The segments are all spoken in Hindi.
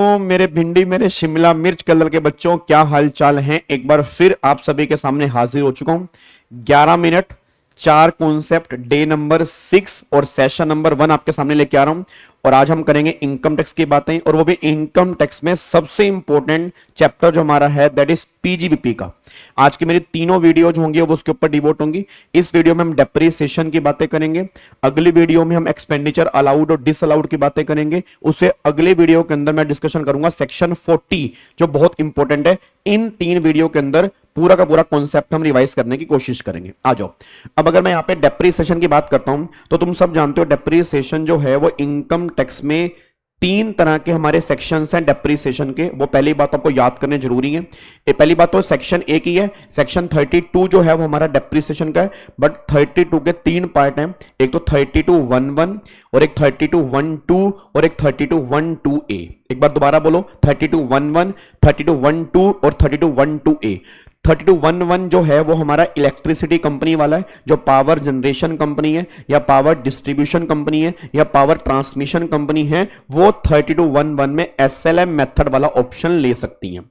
मेरे भिंडी मेरे शिमला मिर्च कलर के बच्चों, क्या हाल चाल हैं। एक बार फिर आप सभी के सामने हाजिर हो चुका हूं। 11 मिनट 4 कॉन्सेप्ट, डे नंबर 6 और सेशन नंबर 1 आपके सामने लेके आ रहा हूं। और आज हम करेंगे इनकम टैक्स की बातें, और वो भी इनकम टैक्स में सबसे इंपॉर्टेंट चैप्टर जो हमारा है दैट इज पीजीबीपी का। आज की मेरी तीनों वीडियो जो होंगी वो उसके ऊपर डिवोट होंगी। इस वीडियो में हम डेप्रिसिएशन की बातें करेंगे, अगली वीडियो में हम एक्सपेंडिचर अलाउड और डिसअलाउड की बातें करेंगे, उसे अगले वीडियो के अंदर मैं डिस्कशन करूंगा सेक्शन 40 जो बहुत इंपॉर्टेंट है। इन 3 वीडियो के अंदर पूरा का पूरा कॉन्सेप्ट हम रिवाइज करने की कोशिश करेंगे। आ जाओ। अब अगर मैं यहां पे डेप्रिसिएशन की बात करता हूं तो तुम सब जानते हो डेप्रिसिएशन जो है वो इनकम टैक्स में 3 तरह के हमारे सेक्शंस हैं डेप्रिसिएशन के। वो पहली बात आपको याद करने जरूरी है। ये पहली बात तो सेक्शन 1 ही है। सेक्शन 32 जो है वो हमारा डेप्रिसिएशन का है, बट 32 के 3 पार्ट हैं। एक तो 32(1)(1) और एक 32(1)(2) और एक 32(1)(2)(a। एक बार दोबारा बोलो, 32(1)(1), 32(1)(2) और 32(1)(2)(a। 32(1)(1) जो है वो हमारा इलेक्ट्रिसिटी कंपनी वाला है, जो पावर जनरेशन कंपनी है या पावर डिस्ट्रीब्यूशन कंपनी है या पावर ट्रांसमिशन कंपनी है, वो 32(1)(1) में एसएलएम मेथड वाला ऑप्शन ले सकती है।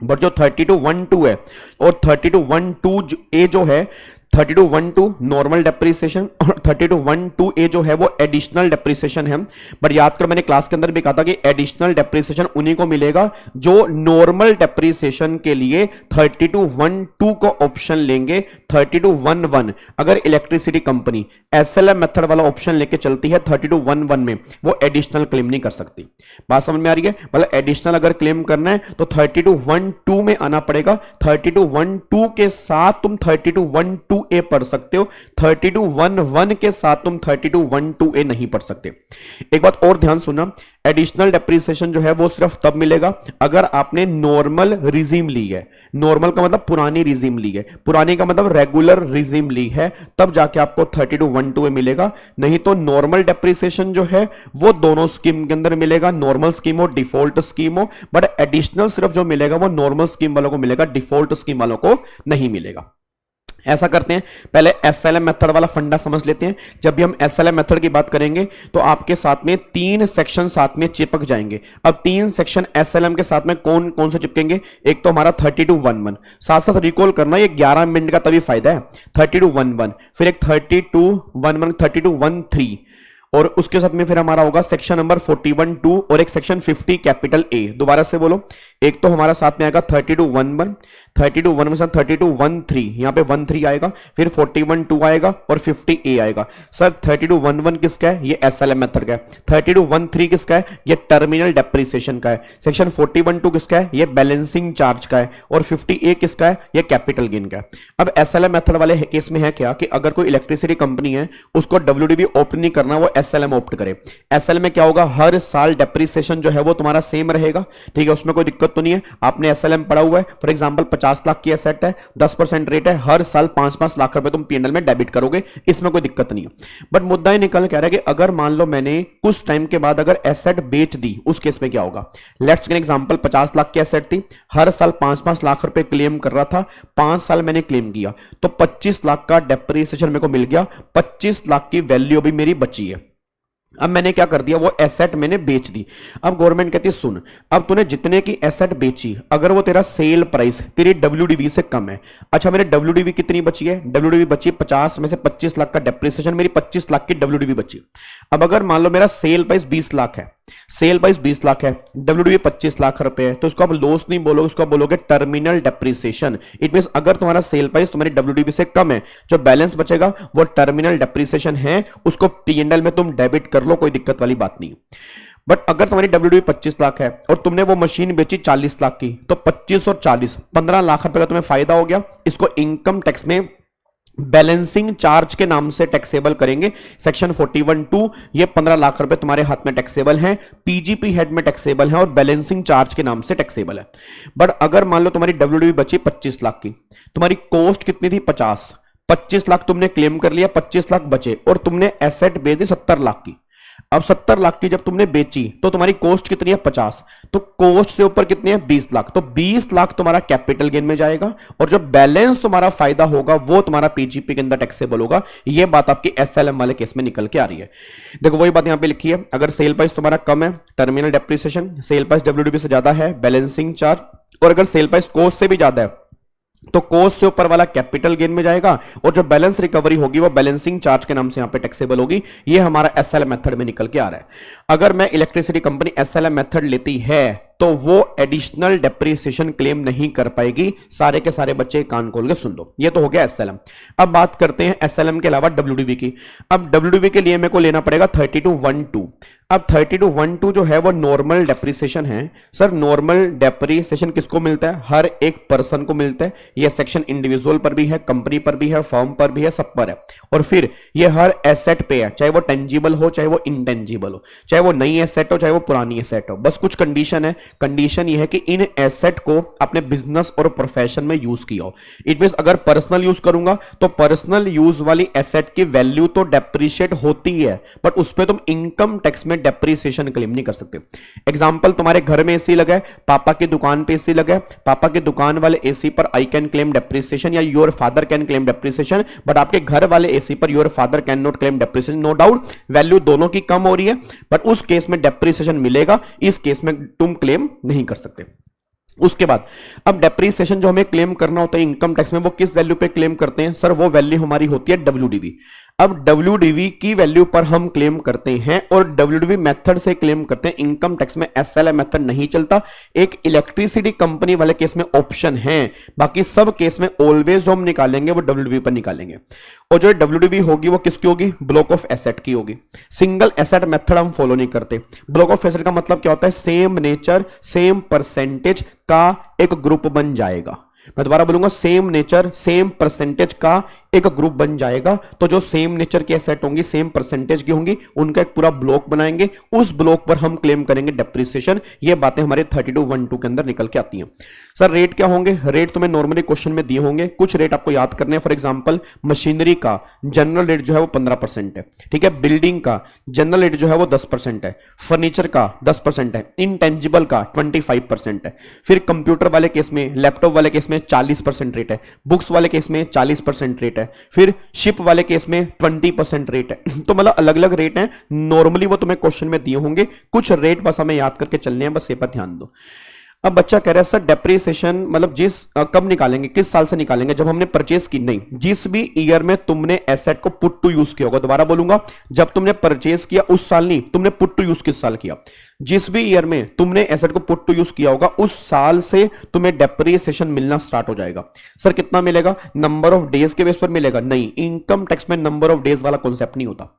बट जो 32(1)(2) है और 32(1)(2)(a जो है, 32(1)(2) नॉर्मल डेप्रिसिएशन और 32(1)(2)(a जो है वो एडिशनल डेप्रिसिएशन है। बट याद कर, मैंने क्लास के अंदर भी कहा था कि एडिशनल डेप्रिसिएशन उन्हीं को मिलेगा जो नॉर्मल डेप्रिसिएशन के लिए 32(1)(2) को ऑप्शन लेंगे। 32(1)(1) अगर इलेक्ट्रिसिटी कंपनी एसएलएम मेथड वाला ऑप्शन लेके चलती है 32(1)(1) में, वो एडिशनल क्लेम नहीं कर सकती। बात समझ में आ रही है? मतलब एडिशनल अगर क्लेम करना है तो 32(1)(2) में आना पड़ेगा। 32(1)(2) के साथ तुम 32(1)(2)(a पढ़ सकते हो, 32(1)(1) के साथ तुम 32(1)(2)(a नहीं पढ़ सकते। एक बात और ध्यान सुनना, एडिशनल डेप्रिसिएशन जो है वो सिर्फ तब मिलेगा अगर आपने नॉर्मल रिजीम ली है। नॉर्मल का मतलब पुरानी रिजीम ली है, पुरानी का मतलब रेगुलर रिजीम ली है, तब जाके आपको 32(1)(2)(a मिलेगा। नहीं तो नॉर्मल डेप्रिसिएशन जो है वो दोनों स्कीम के अंदर मिलेगा, नॉर्मल स्कीम हो डिफॉल्ट स्कीम हो। बट एडिशनल सिर्फ जो मिलेगा वो नॉर्मल स्कीम वालों को मिलेगा, डिफॉल्ट स्कीम वालों को नहीं मिलेगा। ऐसा करते हैं, पहले एसएलएम मेथड वाला फंडा समझ लेते हैं। जब भी हम एसएलएम मेथड की बात करेंगे तो आपके साथ में 3 सेक्शन साथ में चिपक जाएंगे। अब 3 सेक्शन एसएलएम के साथ में कौन कौन से चिपकेंगे? एक तो हमारा 32(1)(1), साथ साथ रिकॉल करना, ये 11 मिनट का तभी फायदा है। 32(1)(1), फिर एक 32(1)(1), 32(1)(3 और उसके साथ में फिर हमारा होगा सेक्शन नंबर 41(2) और एक सेक्शन 50 कैपिटल ए। दोबारा से बोलो, एक तो हमारा साथ में आएगा 32(1)(1), 32(1) में साथ 32(1)(3), यहां पे 1(3) आएगा, फिर 41(2) आएगा और 50A आएगा। सर 32(1)(1) किसका है? ये एसएलएम मेथड का है। 32(1)(3) किसका है? ये टर्मिनल डेप्रिसिएशन का है। सेक्शन 41(2) किसका है? ये बैलेंसिंग चार्ज का है। और 50A किसका है? ये कैपिटल गेन का है। अब एसएलएम मेथड वाले केस में है क्या कि अगर कोई इलेक्ट्रिसिटी कंपनी है उसको डब्ल्यूडीबी ऑप्ट नहीं करना, वो एसएलएम ऑप्ट करे। एसएलएम में क्या होगा? हर साल डेप्रिसिएशन जो है वो तुम्हारा सेम रहेगा, ठीक है, उसमें कोई दिक्कत तो नहीं है। आपने एसएलएम पढ़ा हुआ है, फॉर एग्जांपल 50 लाख की एसेट है, 10% रेट है, हर साल 5-5 लाख रुपए तुम पीएनएल में डेबिट करोगे, इसमें कोई दिक्कत नहीं है। बट मुद्दा ही निकल कह रहा है कि अगर मान लो मैंने कुछ टाइम के बाद अगर एसेट बेच दी, उस केस में क्या होगा? लेट्स टेक एग्जांपल, 50 लाख की एसेट थी, हर साल 5-5 लाख रुपए क्लेम कर रहा था, 5 साल मैंने क्लेम किया तो 25 लाख का डेप्रिसिएशन मेरे को मिल गया, 25 लाख की वैल्यू भी मेरी बची है। अब मैंने क्या कर दिया? वो एसेट मैंने बेच दी। अब गवर्नमेंट कहती है सुन, अब तूने जितने की एसेट बेची, अगर वो तेरा सेल प्राइस तेरी डब्ल्यूडीवी से कम है, अच्छा मेरे डब्ल्यूडीवी कितनी बची है? डब्ल्यूडीवी बची 50 में से 25 लाख का डेप्रिसिएशन, मेरी 25 लाख की डब्ल्यूडीवी बची। अब अगर मान लो मेरा सेल प्राइस 20 लाख है, सेल प्राइस 20 लाख है, डब्ल्यूडीवी 25 लाख रुपए है, तो उसको आप लॉस नहीं बोलोगे, उसको बोलोगे टर्मिनल डेप्रिसिएशन। इट मींस अगर तुम्हारा सेल प्राइस तुम्हारी डब्ल्यूडीवी से कम है, जो बैलेंस बचेगा वो टर्मिनल डेप्रिसिएशन है, उसको पीएनएल में तुम डेबिट कर लो, कोई दिक्कत वाली बात नहीं। बट अगर तुम्हारी डब्ल्यूडीवी 25 लाख है और तुमने वो मशीन बेची 40 लाख की, तो 25 और 40 15 लाख रुपए का तुम्हें फायदा हो गया। इसको इनकम टैक्स में बैलेंसिंग चार्ज के नाम से टैक्सेबल करेंगे। सेक्शन 41(2), ये 15 लाख रुपए तुम्हारे हाथ में टैक्सेबल हैं, पीजीपी हेड में टैक्सेबल है और बैलेंसिंग चार्ज के नाम से टैक्सेबल है। बट अगर मान लो तुम्हारी डब्ल्यूडीवी बची 25 लाख की, तुम्हारी कॉस्ट कितनी थी? 50, 25 लाख तुमने क्लेम कर लिया, 25 लाख बचे और तुमने एसेट बेच दी 70 लाख की। अब 70 लाख की जब तुमने बेची तो तुम्हारी कॉस्ट कितनी है 50, तो कॉस्ट से ऊपर कितनी है 20 लाख, तो 20 लाख तुम्हारा कैपिटल गेन में जाएगा और जो बैलेंस तुम्हारा फायदा होगा वो तुम्हारा पीजीपी के अंदर टैक्सेबल होगा। ये बात आपकी एसएलएम वाले केस में निकल के आ रही है। देखो वही बात यहां पे लिखी है, अगर सेल प्राइस तुम्हारा कम है terminal depreciation, sale price WDV से ज्यादा है बैलेंसिंग चार्ज, और अगर सेल प्राइस कॉस्ट से भी ज्यादा है तो कॉस्ट से ऊपर वाला कैपिटल गेन में जाएगा और जो बैलेंस रिकवरी होगी वो बैलेंसिंग चार्ज के नाम से यहां पे टैक्सेबल होगी। ये हमारा एसएलएम मेथड में निकल के आ रहा है। अगर मैं इलेक्ट्रिसिटी कंपनी एसएलएम मेथड लेती है तो वो एडिशनल डेप्रिसिएशन क्लेम नहीं कर पाएगी। सारे के सारे बच्चे कान खोल के सुन लो, ये तो हो गया एसएलएम। अब बात करते हैं एसएलएम के अलावा डब्ल्यूडीवी की। अब डब्ल्यूडीवी के लिए मेरे को लेना पड़ेगा 3212। अब 3212 जो है वो नॉर्मल डेप्रिसिएशन है। सर नॉर्मल डेप्रिसिएशन किसको मिलता है? हर एक पर्सन को मिलता है। ये सेक्शन इंडिविजुअल पर भी है, कंपनी पर भी है, फर्म पर भी है, सब पर है। और फिर ये हर एसेट पे है, चाहे वो टेंजिबल हो चाहे वो इंटेंजिबल हो, चाहे वो नई एसेट हो चाहे वो पुरानी एसेट हो। बस कुछ कंडीशन है। कंडीशन ये है कि इन एसेट को अपने बिजनेस और प्रोफेशन में यूज किया हो। इट मींस अगर पर्सनल यूज करूंगा तो पर्सनल यूज वाली एसेट की वैल्यू तो डेप्रिशिएट होती है, बट उस पर तुम इनकम टैक्स में डेप्रिसिएशन क्लेम नहीं कर सकते। एग्जांपल, तुम्हारे घर में एसी लगा है, पापा की दुकान पे एसी लगा है, पापा की दुकान वाले एसी पर आई कैन क्लेम डेप्रिसिएशन या your father can claim depreciation, but आपके घर वाले एसी पर your father can not claim depreciation. No doubt value दोनों की कम हो रही है, बट उस केस में डेप्रिसिएशन मिलेगा, इस केस में तुम क्लेम नहीं कर सकते। उसके बाद अब डेप्रिसिएशन जो हमें क्लेम करना होता है इनकम टैक्स में, वो किस वैल्यू पे क्लेम करते हैं? सर वो वैल्यू हमारी होती है डब्ल्यूडीवी। अब डब्ल्यूडीवी की वैल्यू पर हम क्लेम करते हैं और डब्ल्यूडीवी मेथड से क्लेम करते हैं। इनकम टैक्स में एसएलएम मेथड नहीं चलता। एक इलेक्ट्रिसिटी कंपनी वाले केस में ऑप्शन है, बाकी सब केस में ऑलवेज हम निकालेंगे वो डब्ल्यूडीवी पर निकालेंगे। और जो डब्ल्यूडीवी होगी वो किसकी होगी? ब्लॉक ऑफ एसेट की होगी। सिंगल एसेट मेथड हम फॉलो नहीं करते। ब्लॉक ऑफ एसेट का मतलब क्या होता है? सेम नेचर सेम परसेंटेज का एक ग्रुप बन जाएगा। मैं दोबारा बोलूंगा, सेम नेचर सेम परसेंटेज का एक ग्रुप बन जाएगा। तो जो सेम नेचर की एसेट होंगी सेम परसेंटेज की होंगी, उनका एक पूरा ब्लॉक बनाएंगे, उस ब्लॉक पर हम क्लेम करेंगे डेप्रिसिएशन। ये बातें हमारे 3212 के अंदर निकल के आती हैं। सर रेट क्या होंगे? रेट तुम्हें नॉर्मली क्वेश्चन में दिए होंगे, कुछ रेट आपको याद करने हैं। फॉर एग्जांपल मशीनरी का जनरल रेट जो है वो 15% है, ठीक है। बिल्डिंग का जनरल रेट जो है वो 10% है, फर्नीचर का 10% है, इंटेंजिबल का 25% है। फिर कंप्यूटर वाले केस में, लैपटॉप वाले केस में 40% रेट है, बुक्स वाले केस में 40% रेट है, फिर शिप वाले केस में 20% रेट है। तो मतलब अलग अलग रेट हैं। नॉर्मली वो तुम्हें क्वेश्चन में दिए होंगे, कुछ रेट बस हमें याद करके चलने हैं, बस ये पर ध्यान दो। अब बच्चा कह रहा है सर डेप्रिसिएशन मतलब कब निकालेंगे, किस साल से निकालेंगे? जब हमने परचेस की। नहीं, जिस भी ईयर में तुमने एसेट को पुट टू यूज किया होगा। दोबारा बोलूंगा, जब तुमने परचेस किया उस साल नहीं, तुमने पुट टू यूज किस साल किया? जिस भी ईयर में तुमने एसेट को पुट टू यूज किया होगा उस साल से तुम्हें डेप्रिसिएशन मिलना स्टार्ट हो जाएगा। सर कितना मिलेगा? नंबर ऑफ डेज के बेस पर मिलेगा? नहीं, इनकम टैक्स में नंबर ऑफ डेज वाला कॉन्सेप्ट नहीं होता।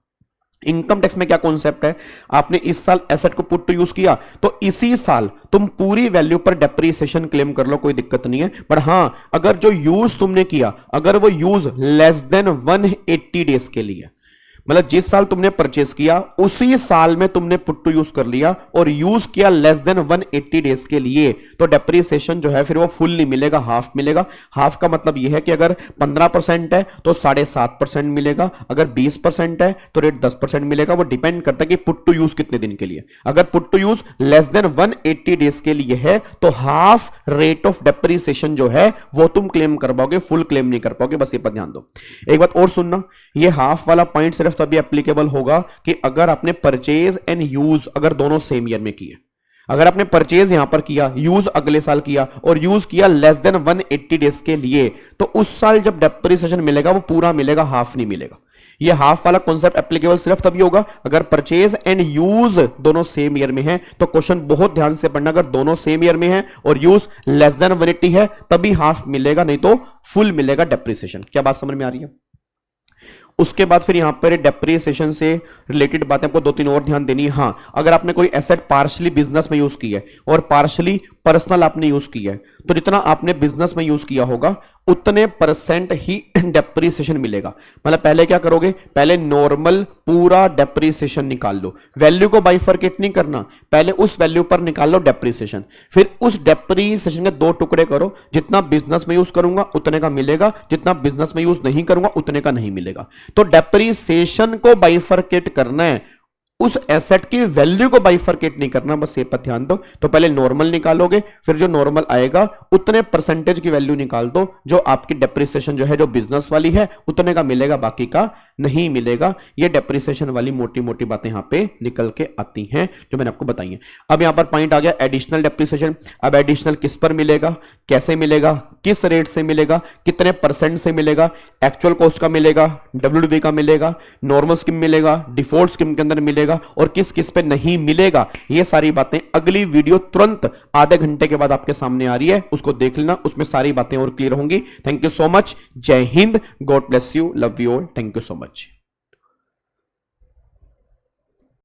इनकम टैक्स में क्या कॉन्सेप्ट है? आपने इस साल एसेट को पुट टू यूज किया तो इसी साल तुम पूरी वैल्यू पर डेप्रिसिएशन क्लेम कर लो, कोई दिक्कत नहीं है। पर हां, अगर जो यूज तुमने किया अगर वो यूज लेस देन 180 डेज के लिए, मतलब जिस साल तुमने परचेस किया उसी साल में तुमने पुट टू यूज कर लिया और यूज किया लेस देन 180 डेज के लिए, तो डेप्रिसिएशन जो है फिर वो फुल नहीं मिलेगा, हाफ मिलेगा। हाफ का मतलब यह है कि अगर 15% है तो 7.5% मिलेगा, अगर 20% है तो रेट 10% मिलेगा। वो डिपेंड करता है कि पुट टू यूज कितने दिन के लिए। अगर put to use less than 180 days के लिए है तो हाफ रेट ऑफ डेप्रिसिएशन जो है वो तुम क्लेम कर पाओगे, फुल क्लेम नहीं कर पाओगे। बस ये पर ध्यान दो। एक बात और सुनना, ये हाफ वाला पॉइंट सिर्फ तभी एप्लीकेबल होगा कि अगर आपने परचेज एंड यूज अगर दोनों सेम ईयर में किए। अगर आपने परचेज यहां पर किया, यूज अगले साल किया और यूज किया लेस देन 180 डेज के लिए, तो उस साल जब डेप्रिसिएशन मिलेगा वो पूरा मिलेगा, हाफ नहीं मिलेगा। ये हाफ वाला कॉन्सेप्ट एप्लीकेबल सिर्फ तभी होगा अगर परचेज एंड यूज दोनों सेम ईयर में है। तो क्वेश्चन बहुत ध्यान से पढ़ना, अगर दोनों सेम ईयर में है और यूज लेस देन 180 है तभी हाफ मिलेगा, नहीं तो फुल मिलेगा डेप्रिसिएशन। क्या बात समझ में आ रही है? उसके बाद फिर यहां पर डेप्रिसिएशन से रिलेटेड बातें आपको 2-3 और ध्यान देनी है। हां, अगर आपने कोई एसेट पार्शली बिजनेस में यूज की है और पार्शली पर्सनल आपने यूज किया है, तो जितना आपने बिजनेस में यूज किया होगा उतने % ही डेप्रिसिएशन मिलेगा। मतलब पहले क्या करोगे? पहले नॉर्मल पूरा डेप्रिसिएशन निकाल लो, वैल्यू को बाइफरकेट नहीं करना, पहले उस वैल्यू पर निकाल लो डेप्रिसिएशन। फिर उस डेप्रिसिएशन के 2 टुकड़े करो, जितना बिजनेस में यूज करूंगा उतने का मिलेगा, जितना बिजनेस में यूज नहीं करूंगा उतने का नहीं मिलेगा। तो डेप्रिसिएशन को बाइफरकेट करना है, उस एसेट की वैल्यू को बाइफरकेट नहीं करना, बस ये पर ध्यान दो। तो पहले नॉर्मल निकालोगे, फिर जो नॉर्मल आएगा उतने परसेंटेज की वैल्यू निकाल दो, जो आपकी डेप्रिसिएशन जो है जो बिजनेस वाली है उतने का मिलेगा, बाकी का नहीं मिलेगा। ये डेप्रिसिएशन वाली मोटी मोटी बातें यहां पे निकल के आती हैं जो मैंने आपको बताई है। अब यहां पर पॉइंट आ गया एडिशनल डेप्रिसिएशन। अब एडिशनल किस पर मिलेगा, कैसे मिलेगा, किस रेट से मिलेगा, कितने परसेंट से मिलेगा, एक्चुअल कॉस्ट का मिलेगा, डब्ल्यूडीवी का मिलेगा, नॉर्मल स्कीम मिलेगा, डिफॉल्ट स्कीम के अंदर मिलेगा, और किस किस पे नहीं मिलेगा, ये सारी बातें अगली वीडियो तुरंत आधे घंटे के बाद आपके सामने आ रही है, उसको देख लेना, उसमें सारी बातें और क्लियर होंगी। थैंक यू सो मच, जय Hind, God bless you, love you all, thank you so much.